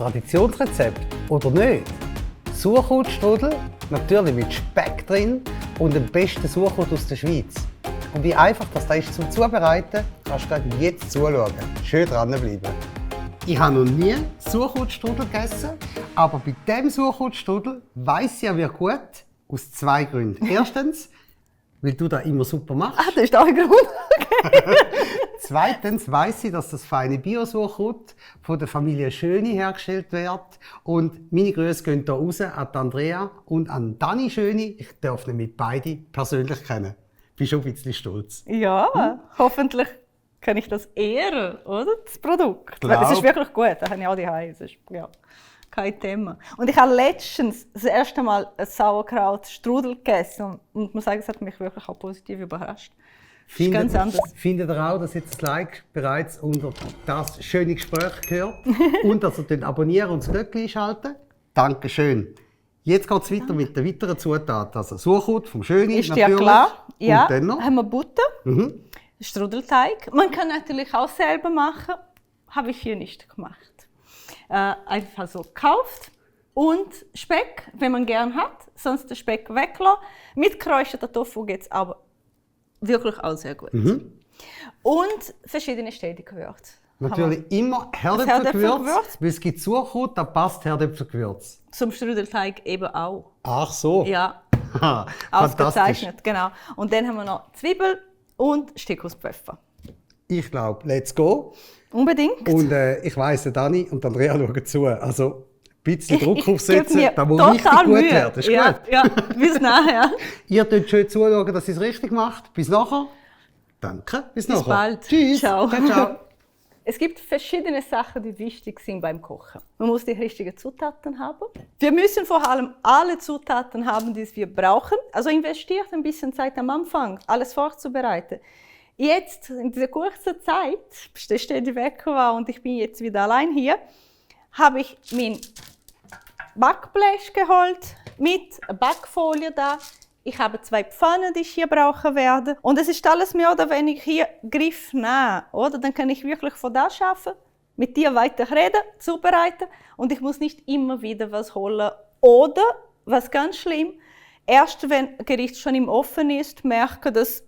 Traditionsrezept oder nicht? Sauerkrautstrudel, natürlich mit Speck drin und dem besten Sauerkraut aus der Schweiz. Und wie einfach das ist zum Zubereiten, kannst du jetzt zuschauen. Schön dranbleiben. Ich habe noch nie Sauerkrautstrudel gegessen, aber bei diesem Sauerkrautstrudel weiss ich, er wird gut, aus 2 Gründen. Erstens, weil du das immer super machst. Ah, das ist auch ein Grund. Okay. Zweitens weiss ich, dass das feine Bio-Sauerkraut von der Familie Schöni hergestellt wird. Und meine Grüße gehen hier raus an Andrea und an Dani Schöni. Ich darf nämlich beide persönlich kennen. Ich bin schon ein bisschen stolz. Ja, hoffentlich kann ich das ehren, oder? Das Produkt. Glaub. Es ist wirklich gut, das habe ich auch daheim. Es ist ja kein Thema. Und ich habe letztens das erste Mal ein Sauerkraut-Strudel gegessen und ich muss sagen, es hat mich wirklich auch positiv überrascht. Das ist ganz anders. Findet ihr auch, dass jetzt das Like bereits unter das schöne Gespräch gehört und dass ihr abonnieren und das Glöckchen einschalten? Dankeschön. Jetzt geht es weiter mit den weiteren Zutaten. Also Sauerkraut vom Schöni ist natürlich. Ja klar. Ja, und dann noch? haben wir Butter, Strudelteig. Man kann natürlich auch selber machen, habe ich hier nicht gemacht. Einfach so gekauft und Speck, wenn man gern hat, sonst den Speck weglassen. Mit geräucherter Tofu geht es aber wirklich auch sehr gut. Und verschiedene Städtegewürze. Natürlich immer Herdöpfelgewürz, weil es gibt Sauerkraut, da passt Herdöpfelgewürz. Zum Strudelteig eben auch. Ach so. Ja, Fantastisch. ausgezeichnet, genau. Und dann haben wir noch Zwiebel und Steckhauspfeffer. Ich glaube, let's go. Unbedingt. Und ich weiss, Dani und Andrea schauen zu. Also ein bisschen Druck aufsetzen, mir da muss total richtig gut Mühe. werden. Ist ja, gut. ja, bis nachher. Ihr könnt schön zuschauen, dass ihr es richtig macht. Bis nachher. Danke. Bis nachher. Bis bald. Tschüss. Ciao. Ciao, ciao. Es gibt verschiedene Sachen, die wichtig sind beim Kochen. Man muss die richtigen Zutaten haben. Wir müssen vor allem alle Zutaten haben, die wir brauchen. Also investiert ein bisschen Zeit am Anfang, alles vorzubereiten. Jetzt, in dieser kurzen Zeit, bis der Städte weg war und ich bin jetzt wieder allein hier, habe ich mein Backblech geholt mit Backfolie da. Ich habe 2 Pfannen, die ich hier brauchen werde. Und es ist alles mehr oder weniger hier griffnah, oder? Dann kann ich wirklich von da arbeiten, mit dir weiter reden, zubereiten und ich muss nicht immer wieder was holen. Oder, was ganz schlimm, erst wenn ein Gericht schon im Ofen ist, merke, dass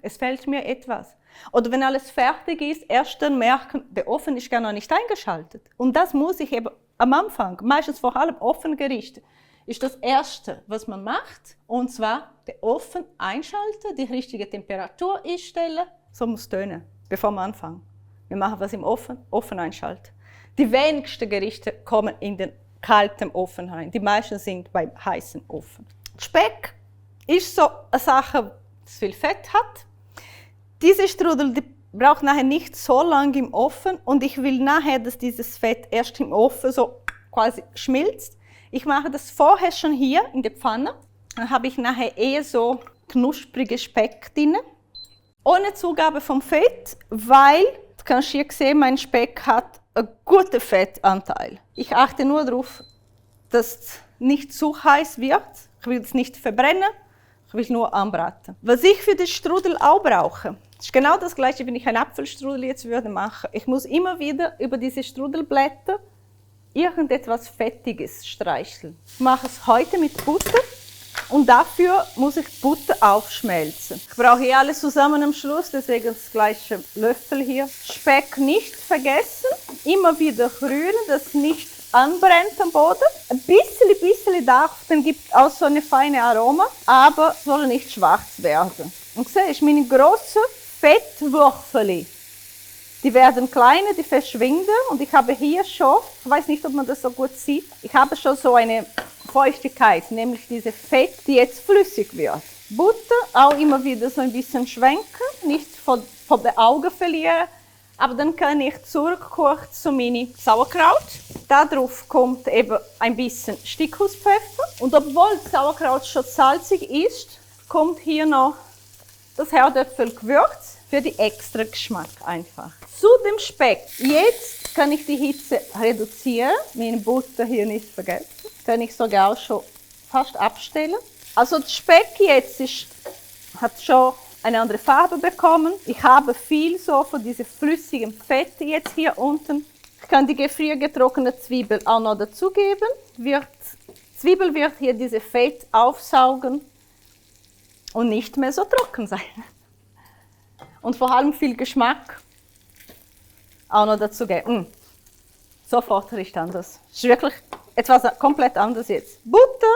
es fehlt mir etwas. Oder wenn alles fertig ist, erst dann merken, der Ofen ist gar noch nicht eingeschaltet. Und das muss ich eben am Anfang, meistens vor allem Ofengerichte, ist das Erste, was man macht. Und zwar den Ofen einschalten, die richtige Temperatur einstellen. So muss es tönen, bevor wir anfangen. Wir machen was im Ofen, Ofen einschalten. Die wenigsten Gerichte kommen in den kalten Ofen rein. Die meisten sind beim heißen Ofen. Speck ist so eine Sache, die viel Fett hat. Diese Strudel die braucht nachher nicht so lange im Ofen und ich will nachher, dass dieses Fett erst im Ofen so quasi schmilzt. Ich mache das vorher schon hier in der Pfanne. Dann habe ich nachher eher so knusprige Speck drin. Ohne Zugabe vom Fett, weil, du kannst hier sehen, mein Speck hat einen guten Fettanteil. Ich achte nur darauf, dass es nicht zu heiß wird. Ich will es nicht verbrennen, ich will nur anbraten. Was ich für den Strudel auch brauche, ist genau das Gleiche, wenn ich einen Apfelstrudel jetzt würde machen. Ich muss immer wieder über diese Strudelblätter irgendetwas Fettiges streicheln. Ich mache es heute mit Butter und dafür muss ich Butter aufschmelzen. Ich brauche hier alles zusammen am Schluss, deswegen das gleiche Löffel hier. Speck nicht vergessen, immer wieder rühren, dass nicht anbrennt am Boden. Ein bisschen darf, dann gibt es auch so eine feine Aroma, aber soll nicht schwarz werden. Und siehst, meine grossen Fettwürfel, die werden kleiner, die verschwinden und ich habe hier schon, ich weiß nicht, ob man das so gut sieht, ich habe schon so eine Feuchtigkeit, nämlich diese Fett, die jetzt flüssig wird. Butter auch immer wieder so ein bisschen schwenken, nicht von den Augen verlieren, aber dann kann ich zurück kurz zu meinem Sauerkraut. Darauf kommt eben ein bisschen Steckhauspfeffer und obwohl das Sauerkraut schon salzig ist, kommt hier noch das Herdöpfelgewürz für den extra Geschmack einfach. Zu dem Speck. Jetzt kann ich die Hitze reduzieren. Meine Butter hier nicht vergessen. Kann ich sogar auch schon fast abstellen. Also der Speck jetzt hat schon eine andere Farbe bekommen. Ich habe viel so von diesem flüssigen Fett jetzt hier unten Ich kann die gefriergetrocknete Zwiebel auch noch dazugeben. Zwiebel wird hier diese Fett aufsaugen und nicht mehr so trocken sein. Und vor allem viel Geschmack auch noch dazu geben. Sofort riecht anders. Es ist wirklich etwas komplett anderes jetzt. Butter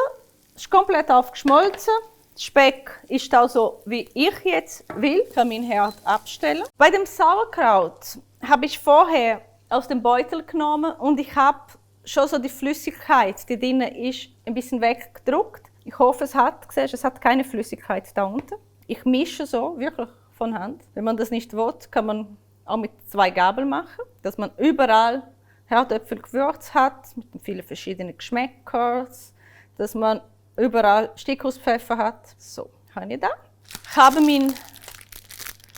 ist komplett aufgeschmolzen. Speck ist auch so, wie ich jetzt will. Ich kann meinen Herd abstellen. Bei dem Sauerkraut habe ich vorher aus dem Beutel genommen und ich habe schon so die Flüssigkeit, die drin ist, ein bisschen weggedruckt. Ich hoffe, es hat keine Flüssigkeit da unten. Ich mische so, wirklich von Hand. Wenn man das nicht will, kann man auch mit 2 Gabeln machen, dass man überall Herdöpfelgewürz hat, mit vielen verschiedenen Geschmäckern, dass man überall Stickhuspfeffer hat. So, habe ich da. Ich habe meinen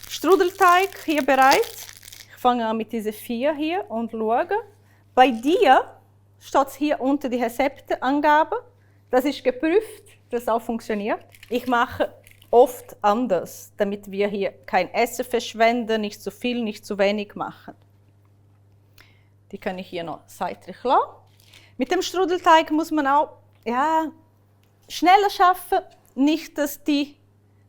Strudelteig hier bereit. Ich fange an mit diesen 4 hier und schaue. Bei dir steht es hier unter die Rezepteangabe. Das ist geprüft, dass es auch funktioniert. Ich mache oft anders, damit wir hier kein Essen verschwenden, nicht zu viel, nicht zu wenig machen. Die kann ich hier noch seitlich lassen. Mit dem Strudelteig muss man auch schneller schaffen, nicht, dass die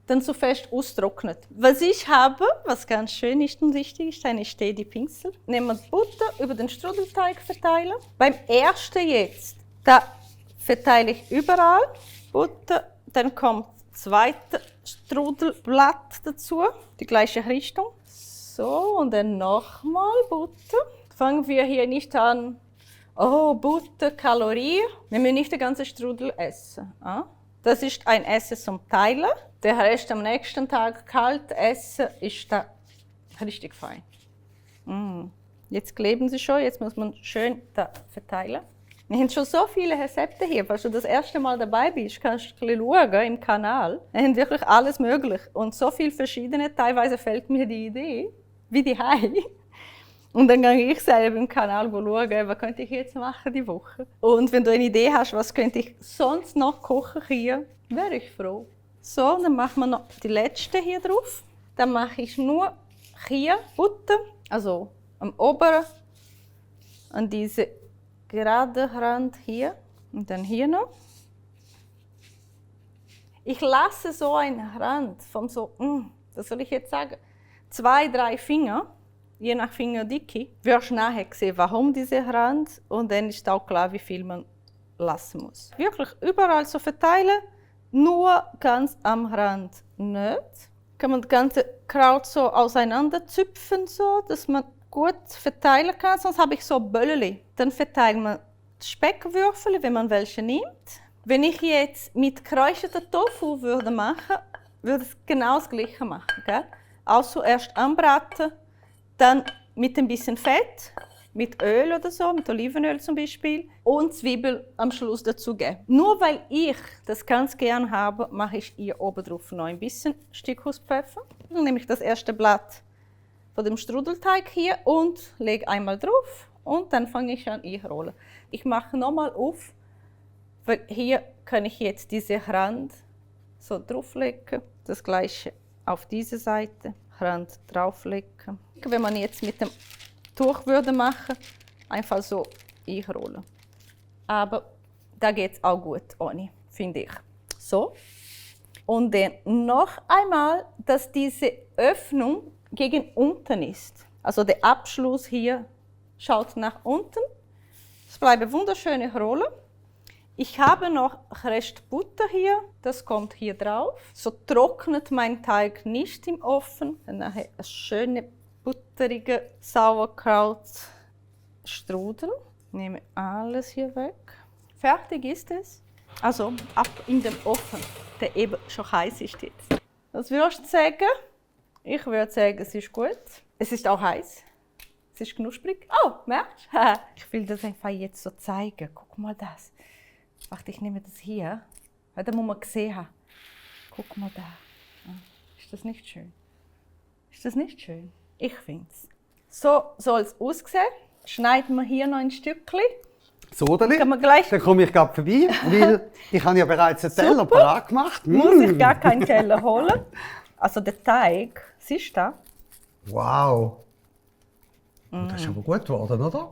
dann zu fest austrocknet. Was ich habe, was ganz schön ist und wichtig ist, eine Stedi-Pinsel. Nehmen wir die Butter über den Strudelteig verteilen. Beim ersten jetzt, da verteile ich überall Butter, dann kommt das zweite Strudelblatt dazu, die gleiche Richtung. So, und dann nochmal Butter. Fangen wir hier nicht an, Butter, Kalorien. Wir müssen nicht den ganzen Strudel essen. Das ist ein Essen zum Teilen. Der Rest am nächsten Tag kalt essen ist da richtig fein. Jetzt kleben sie schon, jetzt muss man schön da verteilen. Wir haben schon so viele Rezepte hier. Falls du das erste Mal dabei bist, kannst du ein bisschen schauen im Kanal. Wir haben wirklich alles möglich. Und so viele verschiedene. Teilweise fällt mir die Idee, wie die Hai. Und dann gehe ich selber im Kanal schauen, was könnte ich jetzt machen die Woche. Und wenn du eine Idee hast, was könnte ich sonst noch kochen hier, wäre ich froh. So, dann machen wir noch die letzte hier drauf. Dann mache ich nur hier Butter, also am oberen, an diese gerade Rand hier und dann hier noch. Ich lasse so einen Rand von so, was soll ich jetzt sagen, 2, 3 Finger. Je nach Fingerdicke wirst du nachher sehen, warum dieser Rand, und dann ist auch klar, wie viel man lassen muss. Wirklich überall so verteilen, nur ganz am Rand nicht. Kann man das ganze Kraut so auseinanderzupfen, so, dass man gut verteilen kann, sonst habe ich so Böllchen. Dann verteilt man Speckwürfel, wenn man welche nimmt. Wenn ich jetzt mit geräuchertem Tofu würde machen, würde ich genau das Gleiche machen. Gell? Auch zuerst anbraten, dann mit ein bisschen Fett, mit Öl oder so, mit Olivenöl zum Beispiel, und Zwiebel am Schluss dazugeben. Nur weil ich das ganz gern habe, mache ich hier oben drauf noch ein bisschen Stickhuspfeffer. Dann nehme ich das erste Blatt von dem Strudelteig hier und lege einmal drauf und dann fange ich an einrollen. Ich mache nochmal auf, weil hier kann ich jetzt diesen Rand so drauflegen, das gleiche auf diese Seite, Rand drauflegen. Wenn man jetzt mit dem Tuch würde machen, einfach so einrollen. Aber da geht es auch gut ohne, finde ich. So. Und dann noch einmal, dass diese Öffnung gegen unten ist. Also der Abschluss hier schaut nach unten. Es bleiben wunderschöne Rollen. Ich habe noch Rest Butter hier, das kommt hier drauf. So trocknet mein Teig nicht im Ofen. Dann nachher eine schöne butterige Sauerkrautstrudel. Nehme alles hier weg. Fertig ist es. Also ab in den Ofen, der eben schon heiß ist jetzt. Was würdest du sagen? Ich würde sagen, es ist gut. Es ist auch heiß. Es ist knusprig. Oh, merkst du? Ich will das einfach jetzt so zeigen. Guck mal das. Warte, ich nehme das hier. Da muss man gesehen haben. Guck mal da. Ist das nicht schön? Ist das nicht schön? Ich finde es. So soll es aussehen. Schneiden wir hier noch ein Stückchen. So, dann gleich komme ich gerade vorbei, weil ich habe ja bereits einen Teller parat gemacht. Muss ich gar keinen Teller holen. Also der Teig, siehst du das? Wow. Das ist aber gut geworden, oder?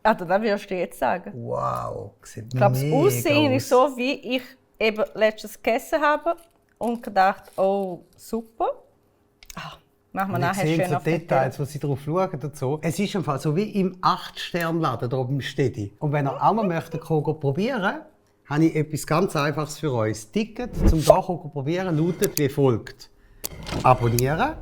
Also, das wirst du jetzt sagen. Wow, sieht Ich glaube, das mega Aussehen aus. ist so, wie ich eben letztes gegessen habe und gedacht, oh, super. Machen wir Und nachher jetzt sehen schön so auf den Details, wo sie drauf schauen und so. Es ist im Fall so wie im 8-Stern-Laden hier oben im Städti. Und wenn ihr auch mal möchtet, probieren, habe ich etwas ganz Einfaches für euch. Das Ticket zum hier probieren lautet wie folgt: Abonnieren,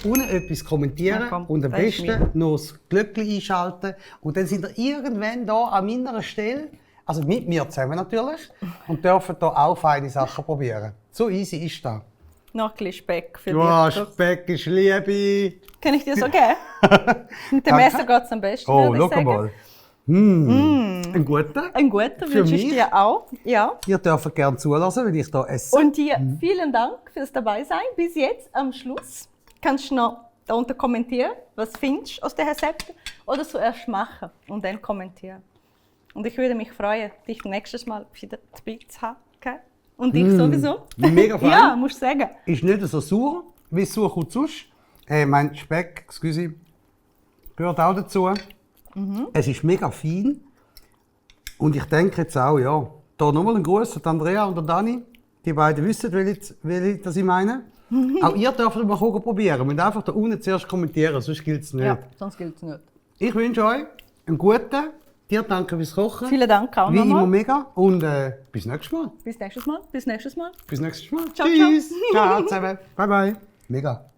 unten etwas kommentieren Ja, komm, und am das ist besten noch das Glöckchen einschalten. Und dann sind ihr irgendwann hier an meiner Stelle, also mit mir zusammen natürlich, und dürfen hier auch feine Sachen probieren. So easy ist das. Noch ein bisschen Speck für Wow, dich. Speck ist Liebe. Kann ich dir so geben? Mit dem Danke. Messer geht es am besten, Oh, würde ich schau sagen. mal. Ein guter. Ein guter Für wünsche ich mich. dir auch. Ja. Ihr dürft gerne zulassen, wenn ich hier esse. Und dir vielen Dank fürs Dabeisein. Bis jetzt am Schluss kannst du noch darunter kommentieren, was findest du aus den Rezepten oder zuerst machen und dann kommentieren. Und ich würde mich freuen, dich nächstes Mal wieder dabei zu haben. Okay? Und dich sowieso. Mega fein. Ja, musst du sagen. Ist nicht so sauer, wie es Sauerkraut sonst. Mein Speck, excuse, gehört auch dazu. Es ist mega fein. Und ich denke jetzt auch, ja, da nochmal einen Gruß an Andrea und an Dani. Die beiden wissen, welche das ich meine. Auch ihr dürft mal probieren. Ihr müsst einfach da unten zuerst kommentieren, sonst gilt es nicht. Ja, sonst gilt es nicht. Ich wünsche euch einen guten. Dir danke fürs Kochen. Vielen Dank auch Wie immer nochmal. mega. Und bis nächstes Mal. Bis nächstes Mal. Bis nächstes Mal. Bis nächstes Mal. Ciao, Tschüss. Ciao zusammen. Bye bye. Mega.